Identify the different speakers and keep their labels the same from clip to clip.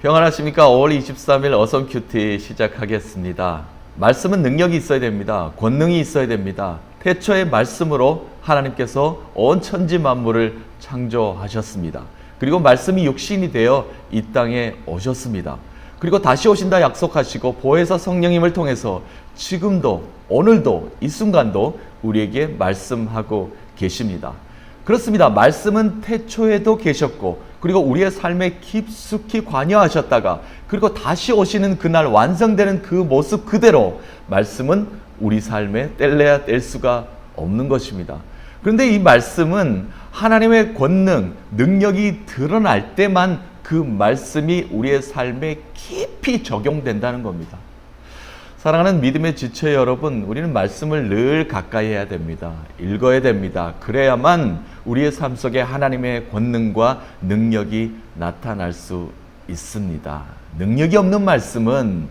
Speaker 1: 평안하십니까? 5월 23일 어썸 큐티 시작하겠습니다. 말씀은 능력이 있어야 됩니다. 권능이 있어야 됩니다. 태초의 말씀으로 하나님께서 온 천지 만물을 창조하셨습니다. 그리고 말씀이 육신이 되어 이 땅에 오셨습니다. 그리고 다시 오신다 약속하시고 보혜사 성령님을 통해서 지금도 오늘도 이 순간도 우리에게 말씀하고 계십니다. 그렇습니다. 말씀은 태초에도 계셨고 그리고 우리의 삶에 깊숙이 관여하셨다가 그리고 다시 오시는 그날 완성되는 그 모습 그대로 말씀은 우리 삶에 뗄래야 뗄 수가 없는 것입니다. 그런데 이 말씀은 하나님의 권능, 능력이 드러날 때만 그 말씀이 우리의 삶에 깊이 적용된다는 겁니다. 사랑하는 믿음의 지체 여러분, 우리는 말씀을 늘 가까이 해야 됩니다. 읽어야 됩니다. 그래야만 우리의 삶 속에 하나님의 권능과 능력이 나타날 수 있습니다. 능력이 없는 말씀은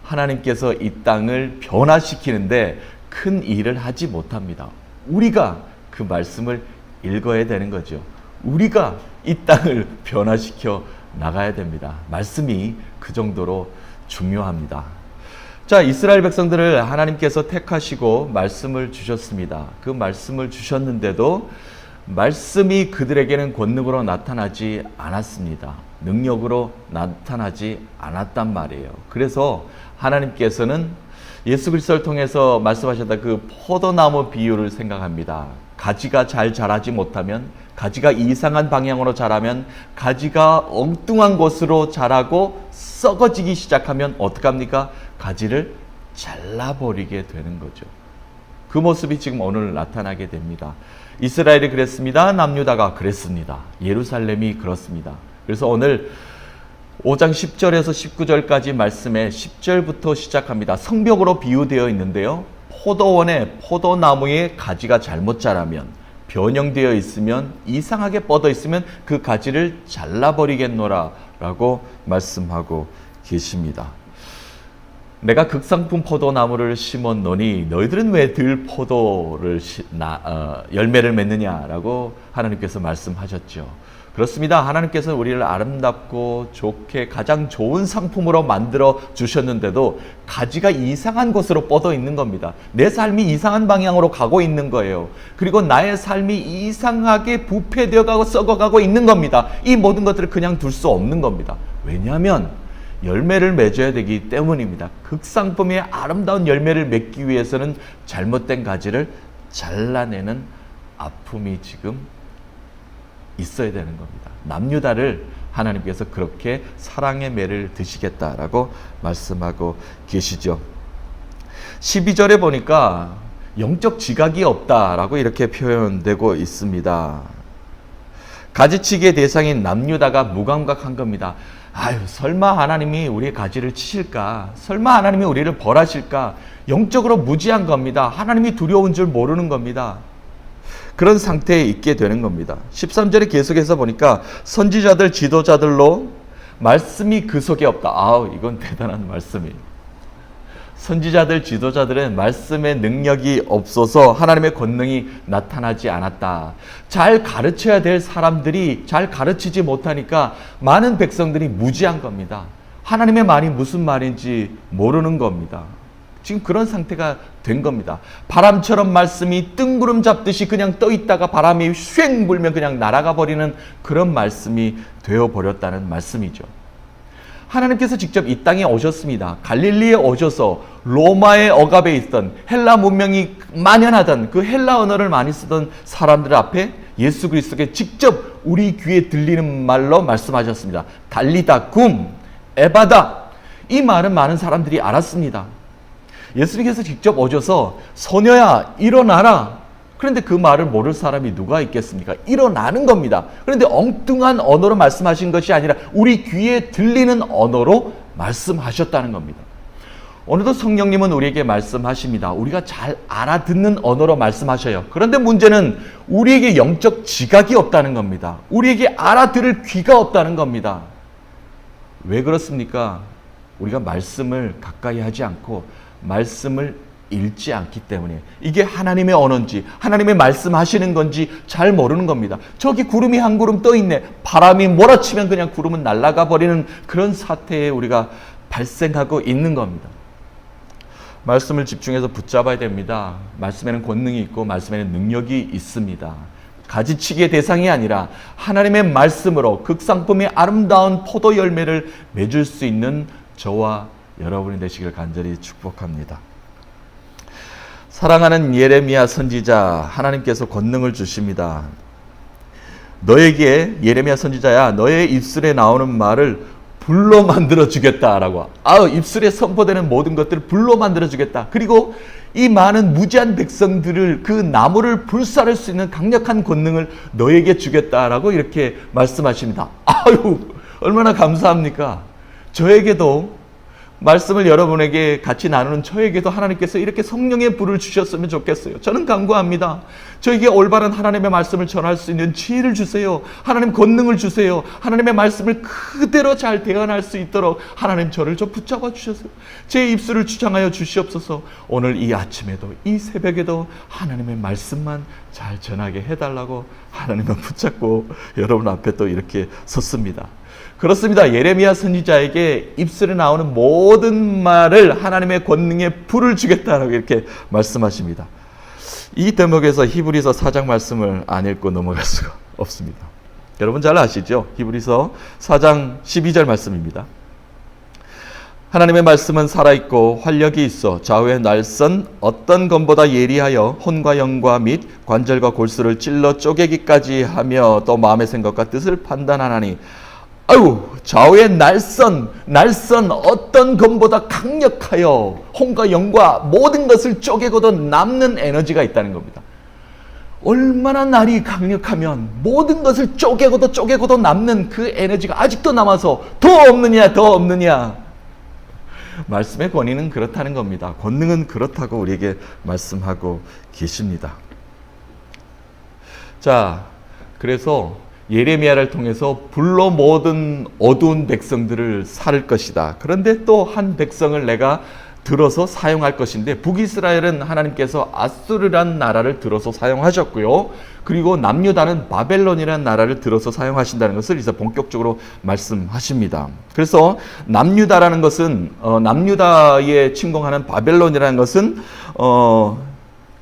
Speaker 1: 하나님께서 이 땅을 변화시키는데 큰 일을 하지 못합니다. 우리가 그 말씀을 읽어야 되는 거죠. 우리가 이 땅을 변화시켜 나가야 됩니다. 말씀이 그 정도로 중요합니다. 자, 이스라엘 백성들을 하나님께서 택하시고 말씀을 주셨습니다. 그 말씀을 주셨는데도 말씀이 그들에게는 권능으로 나타나지 않았습니다. 능력으로 나타나지 않았단 말이에요. 그래서 하나님께서는 예수 그리스도를 통해서 말씀하셨다 그 포도나무 비유를 생각합니다. 가지가 잘 자라지 못하면, 가지가 이상한 방향으로 자라면, 가지가 엉뚱한 곳으로 자라고 썩어지기 시작하면 어떡합니까? 가지를 잘라버리게 되는 거죠. 그 모습이 지금 오늘 나타나게 됩니다. 이스라엘이 그랬습니다. 남유다가 그랬습니다. 예루살렘이 그렇습니다. 그래서 오늘 5장 10절에서 19절까지 말씀에 10절부터 시작합니다. 성벽으로 비유되어 있는데요. 포도원에 포도나무에 가지가 잘못 자라면, 변형되어 있으면, 이상하게 뻗어 있으면 그 가지를 잘라버리겠노라 라고 말씀하고 계십니다. 내가 극상품 포도나무를 심었노니 너희들은 왜 들포도를 열매를 맺느냐라고 하나님께서 말씀하셨죠. 그렇습니다. 하나님께서 우리를 아름답고 좋게 가장 좋은 상품으로 만들어 주셨는데도 가지가 이상한 곳으로 뻗어 있는 겁니다. 내 삶이 이상한 방향으로 가고 있는 거예요. 그리고 나의 삶이 이상하게 부패되어 가고 썩어가고 있는 겁니다. 이 모든 것들을 그냥 둘 수 없는 겁니다. 왜냐하면 열매를 맺어야 되기 때문입니다. 극상품의 아름다운 열매를 맺기 위해서는 잘못된 가지를 잘라내는 아픔이 지금 있어야 되는 겁니다. 남유다를 하나님께서 그렇게 사랑의 매를 드시겠다라고 말씀하고 계시죠. 12절에 보니까 영적 지각이 없다라고 이렇게 표현되고 있습니다. 가지치기의 대상인 남유다가 무감각한 겁니다. 아유, 설마 하나님이 우리의 가지를 치실까? 설마 하나님이 우리를 벌하실까? 영적으로 무지한 겁니다. 하나님이 두려운 줄 모르는 겁니다. 그런 상태에 있게 되는 겁니다. 13절에 계속해서 보니까 선지자들, 지도자들로 말씀이 그 속에 없다. 아우, 이건 대단한 말씀이에요. 선지자들, 지도자들은 말씀의 능력이 없어서 하나님의 권능이 나타나지 않았다. 잘 가르쳐야 될 사람들이 잘 가르치지 못하니까 많은 백성들이 무지한 겁니다. 하나님의 말이 무슨 말인지 모르는 겁니다. 지금 그런 상태가 된 겁니다. 바람처럼 말씀이 뜬구름 잡듯이 그냥 떠 있다가 바람이 쉥 불면 그냥 날아가 버리는 그런 말씀이 되어버렸다는 말씀이죠. 하나님께서 직접 이 땅에 오셨습니다. 갈릴리에 오셔서 로마의 억압에 있던 헬라 문명이 만연하던 그 헬라 언어를 많이 쓰던 사람들 앞에 예수 그리스도께 직접 우리 귀에 들리는 말로 말씀하셨습니다. 달리다 굼, 에바다. 이 말은 많은 사람들이 알았습니다. 예수님께서 직접 오셔서 소녀야 일어나라. 그런데 그 말을 모를 사람이 누가 있겠습니까? 일어나는 겁니다. 그런데 엉뚱한 언어로 말씀하신 것이 아니라 우리 귀에 들리는 언어로 말씀하셨다는 겁니다. 오늘도 성령님은 우리에게 말씀하십니다. 우리가 잘 알아듣는 언어로 말씀하셔요. 그런데 문제는 우리에게 영적 지각이 없다는 겁니다. 우리에게 알아들을 귀가 없다는 겁니다. 왜 그렇습니까? 우리가 말씀을 가까이 하지 않고 말씀을 읽지 않기 때문에 이게 하나님의 언어인지 하나님의 말씀하시는 건지 잘 모르는 겁니다. 저기 구름이 한 구름 떠 있네. 바람이 몰아치면 그냥 구름은 날아가 버리는 그런 사태에 우리가 발생하고 있는 겁니다. 말씀을 집중해서 붙잡아야 됩니다. 말씀에는 권능이 있고 말씀에는 능력이 있습니다. 가지치기의 대상이 아니라 하나님의 말씀으로 극상품의 아름다운 포도 열매를 맺을 수 있는 저와 여러분이 되시길 간절히 축복합니다. 사랑하는 예레미야 선지자, 하나님께서 권능을 주십니다. 너에게 예레미야 선지자야, 너의 입술에 나오는 말을 불로 만들어 주겠다라고. 입술에 선포되는 모든 것들을 불로 만들어 주겠다. 그리고 이 많은 무지한 백성들을 그 나무를 불사를 수 있는 강력한 권능을 너에게 주겠다라고 이렇게 말씀하십니다. 얼마나 감사합니까? 저에게도 말씀을 여러분에게 같이 나누는 저에게도 하나님께서 이렇게 성령의 불을 주셨으면 좋겠어요. 저는 간구합니다. 저에게 올바른 하나님의 말씀을 전할 수 있는 지혜를 주세요. 하나님 권능을 주세요. 하나님의 말씀을 그대로 잘 대언할 수 있도록 하나님 저를 좀 붙잡아 주셔서 제 입술을 주장하여 주시옵소서. 오늘 이 아침에도 이 새벽에도 하나님의 말씀만 잘 전하게 해달라고 하나님을 붙잡고 여러분 앞에 또 이렇게 섰습니다. 그렇습니다. 예레미야 선지자에게 입술에 나오는 모든 말을 하나님의 권능에 불을 주겠다라고 이렇게 말씀하십니다. 이 대목에서 히브리서 4장 말씀을 안 읽고 넘어갈 수가 없습니다. 여러분 잘 아시죠? 히브리서 4장 12절 말씀입니다. 하나님의 말씀은 살아있고 활력이 있어 좌우의 날선 어떤 검보다 예리하여 혼과 영과 및 관절과 골수를 찔러 쪼개기까지 하며 또 마음의 생각과 뜻을 판단하나니 좌우의 날선 어떤 검보다 강력하여 혼과 영과 모든 것을 쪼개고도 남는 에너지가 있다는 겁니다. 얼마나 날이 강력하면 모든 것을 쪼개고도 남는 그 에너지가 아직도 남아서 더 없느냐. 말씀의 권위는 그렇다는 겁니다. 권능은 그렇다고 우리에게 말씀하고 계십니다. 자, 그래서 예레미야를 통해서 불로 모든 어두운 백성들을 살 것이다. 그런데 또 한 백성을 내가 들어서 사용할 것인데, 북이스라엘은 하나님께서 아수르란 나라를 들어서 사용하셨고요. 그리고 남유다는 바벨론이라는 나라를 들어서 사용하신다는 것을 이제 본격적으로 말씀하십니다. 그래서 남유다라는 것은 남유다에 침공하는 바벨론이라는 것은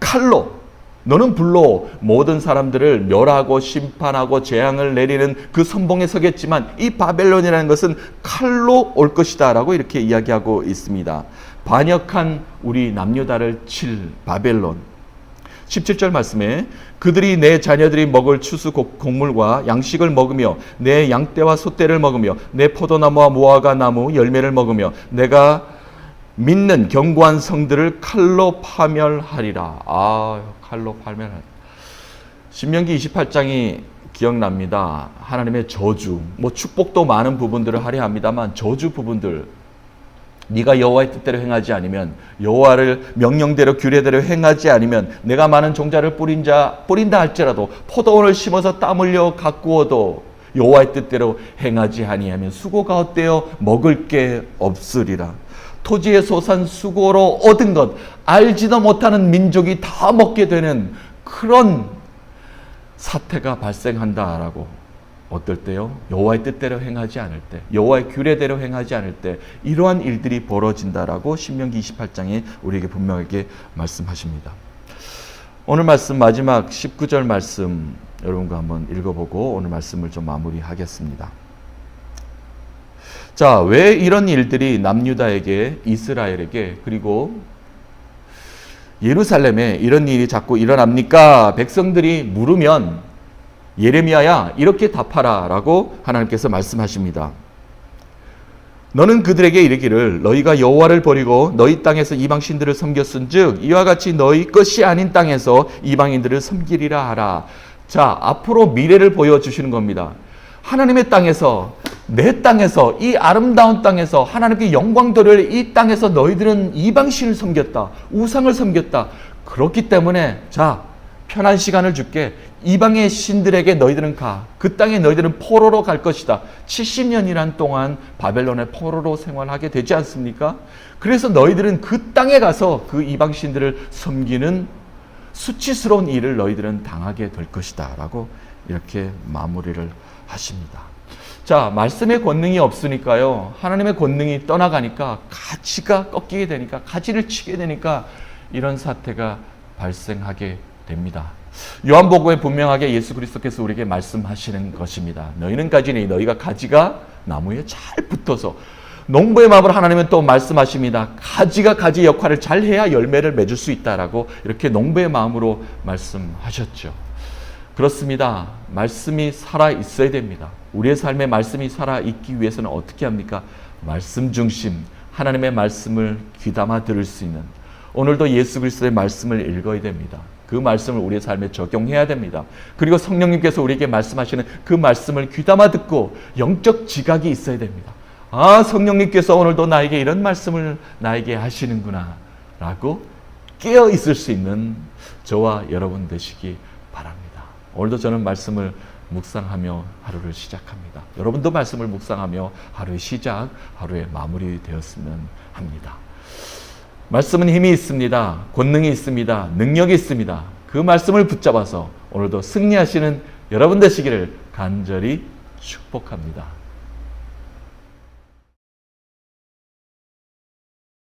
Speaker 1: 칼로, 너는 불로 모든 사람들을 멸하고 심판하고 재앙을 내리는 그 선봉에 서겠지만 이 바벨론이라는 것은 칼로 올 것이다 라고 이렇게 이야기하고 있습니다. 반역한 우리 남유다를 칠 바벨론. 17절 말씀에 그들이 내 자녀들이 먹을 추수 곡물과 양식을 먹으며 내 양떼와 소떼를 먹으며 내 포도나무와 무화과 나무 열매를 먹으며 내가 믿는 견고한 성들을 칼로 파멸하리라. 칼로 파멸하리라. 신명기 28장이 기억납니다. 하나님의 저주, 축복도 많은 부분들을 하려 합니다만 저주 부분들, 네가 여호와의 뜻대로 행하지 않으면, 여호와를 명령대로 규례대로 행하지 않으면 내가 많은 종자를 뿌린다 할지라도 포도원을 심어서 땀 흘려 가꾸어도 여호와의 뜻대로 행하지 아니하면 수고가 헛되어 먹을 게 없으리라. 토지의 소산 수고로 얻은 것 알지도 못하는 민족이 다 먹게 되는 그런 사태가 발생한다라고. 어떨 때요? 여호와의 뜻대로 행하지 않을 때, 여호와의 규례대로 행하지 않을 때 이러한 일들이 벌어진다라고 신명기 28장에 우리에게 분명하게 말씀하십니다. 오늘 말씀 마지막 19절 말씀 여러분과 한번 읽어보고 오늘 말씀을 좀 마무리하겠습니다. 자, 왜 이런 일들이 남유다에게, 이스라엘에게, 그리고 예루살렘에 이런 일이 자꾸 일어납니까? 백성들이 물으면 예레미야야 이렇게 답하라 라고 하나님께서 말씀하십니다. 너는 그들에게 이르기를 너희가 여호와를 버리고 너희 땅에서 이방신들을 섬겼은즉 이와 같이 너희 것이 아닌 땅에서 이방인들을 섬기리라 하라. 자, 앞으로 미래를 보여주시는 겁니다. 하나님의 땅에서, 내 땅에서, 이 아름다운 땅에서 하나님께 영광 돌릴 이 땅에서 너희들은 이방신을 섬겼다. 우상을 섬겼다. 그렇기 때문에 자, 편한 시간을 줄게. 이방의 신들에게 너희들은 가. 그 땅에 너희들은 포로로 갈 것이다. 70년이란 동안 바벨론의 포로로 생활하게 되지 않습니까? 그래서 너희들은 그 땅에 가서 그 이방 신들을 섬기는 수치스러운 일을 너희들은 당하게 될 것이다 라고 이렇게 마무리를 하십니다. 자, 말씀의 권능이 없으니까요, 하나님의 권능이 떠나가니까 가지가 꺾이게 되니까, 가지를 치게 되니까 이런 사태가 발생하게 됩니다. 요한복음에 분명하게 예수 그리스도께서 우리에게 말씀하시는 것입니다. 너희는 가지니 너희가 가지가 나무에 잘 붙어서. 농부의 마음으로 하나님은 또 말씀하십니다. 가지가 가지 역할을 잘 해야 열매를 맺을 수 있다라고 이렇게 농부의 마음으로 말씀하셨죠. 그렇습니다. 말씀이 살아 있어야 됩니다. 우리의 삶에 말씀이 살아 있기 위해서는 어떻게 합니까? 말씀 중심, 하나님의 말씀을 귀담아 들을 수 있는, 오늘도 예수 그리스도의 말씀을 읽어야 됩니다. 그 말씀을 우리의 삶에 적용해야 됩니다. 그리고 성령님께서 우리에게 말씀하시는 그 말씀을 귀담아 듣고 영적 지각이 있어야 됩니다. 아, 성령님께서 오늘도 나에게 이런 말씀을 나에게 하시는구나 라고 깨어 있을 수 있는 저와 여러분 되시기 바랍니다. 오늘도 저는 말씀을 묵상하며 하루를 시작합니다. 여러분도 말씀을 묵상하며 하루의 시작, 하루의 마무리 되었으면 합니다. 말씀은 힘이 있습니다. 권능이 있습니다. 능력이 있습니다. 그 말씀을 붙잡아서 오늘도 승리하시는 여러분 되시기를 간절히 축복합니다.